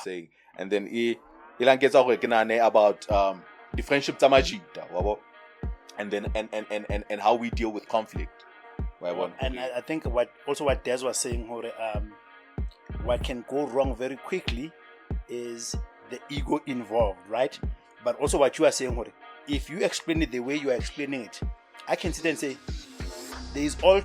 saying, and then ilang gets about the friendship tamajita, and then and how we deal with conflict. And I think what Des was saying, what can go wrong very quickly is the ego involved, right? But also what you are saying, if you explain it the way you are explaining it, I can sit there and say there is all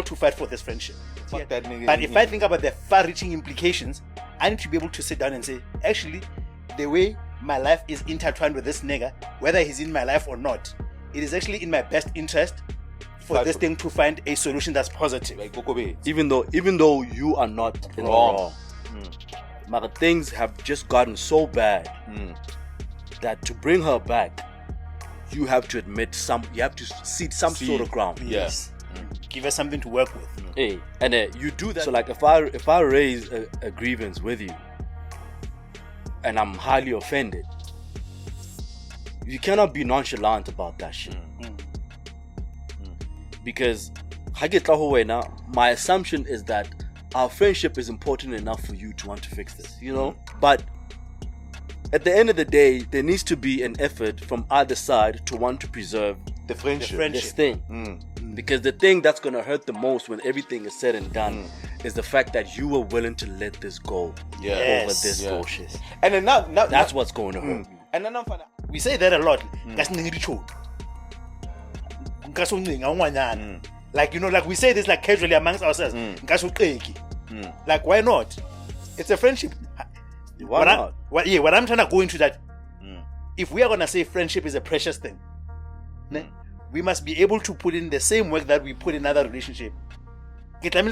to fight for this friendship. But if I think about the far-reaching implications, I need to be able to sit down and say, actually, the way my life is intertwined with this nigga, whether he's in my life or not, it is actually in my best interest for this thing to find a solution that's positive. Even though you are not wrong. But things have just gotten so bad that to bring her back, you have to admit you have to cede some sort of ground. Yes. Give her something to work with. Hey, and you do that. So like if I raise a grievance with you and I'm highly offended, you cannot be nonchalant about that shit. Because my assumption is that our friendship is important enough for you to want to fix this, But at the end of the day, there needs to be an effort from either side to want to preserve the friendship. This thing. Because the thing that's going to hurt the most when everything is said and done is the fact that you were willing to let this go over this bullshit. And then now that's what's going to hurt you. And then we say that a lot. Like we say this like casually amongst ourselves. Like why not? It's a friendship. Why not? What I'm trying to go into that, if we are gonna say friendship is a precious thing, we must be able to put in the same work that we put in other relationship. But the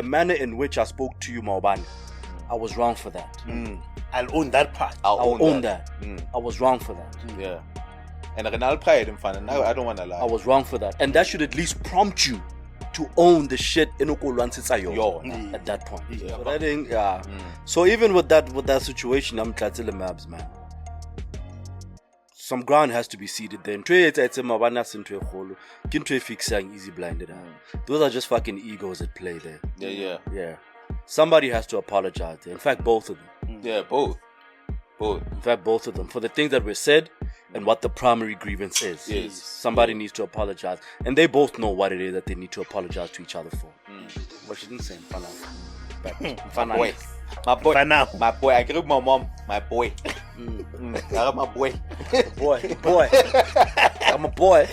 manner in which I spoke to you, Maubani, I was wrong for that. I'll own that part. I'll own that. I was wrong for that. Yeah. And I'll pride in fun. I don't want to lie. I was wrong for that. And that should at least prompt you to own the shit at that point. Yeah. So, I think, so even with that situation, I'm Tlatile Mabs, man. Some ground has to be seeded then. Easy blinded. Those are just fucking egos at play there. Yeah. Somebody has to apologize there. In fact, both of them. Yeah, both. In fact, both of them. For the things that were said and what the primary grievance is. Yes. Somebody needs to apologize. And they both know what it is that they need to apologize to each other for. But she didn't say My boy. My boy. I grew my mom. My boy. My boy. Boy. I'm a boy.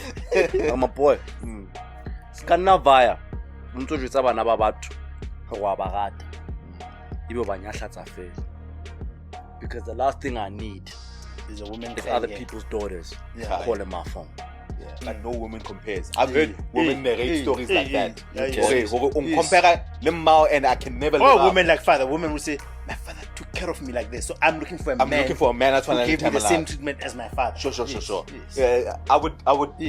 Skana vaya. Mtu jwetsa bana ba batho. Wa ba rata. Ibe ba nyahlatsa fela. Because the last thing I need is a woman is other people's daughters calling my phone. Yeah. But no woman compares. I've heard women narrate stories like that. Compare Limao and I can never. Or women like father. Women will say, my father took care of me like this, so I'm looking for a man. That's who gave me the same treatment as my father. Sure. Yes. I would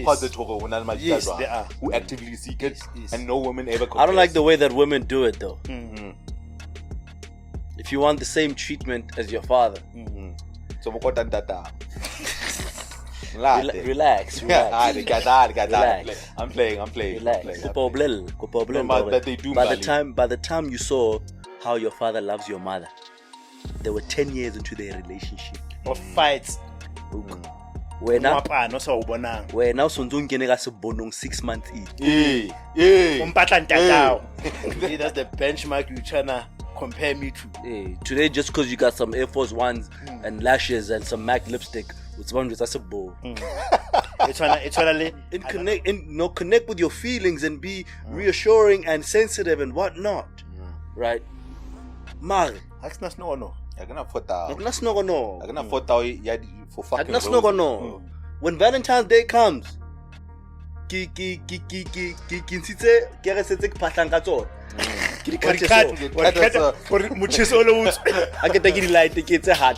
posit when I'm who actively seek it, and no woman ever compares. I don't like the way that women do it though. If you want the same treatment as your father, so relax. I'm playing. Relax. By the time you saw how your father loves your mother, they were 10 years into their relationship. Of fights. We're now sonzongene ka sebonong 6 months in. That's the benchmark you tryna compare me to. Today, just because you got some Air Force Ones and lashes and some MAC lipstick, it's one that's a bow. Connect with your feelings and be reassuring and sensitive and whatnot, right? Mar. When Valentine's Day comes, I get the light tickets a hat.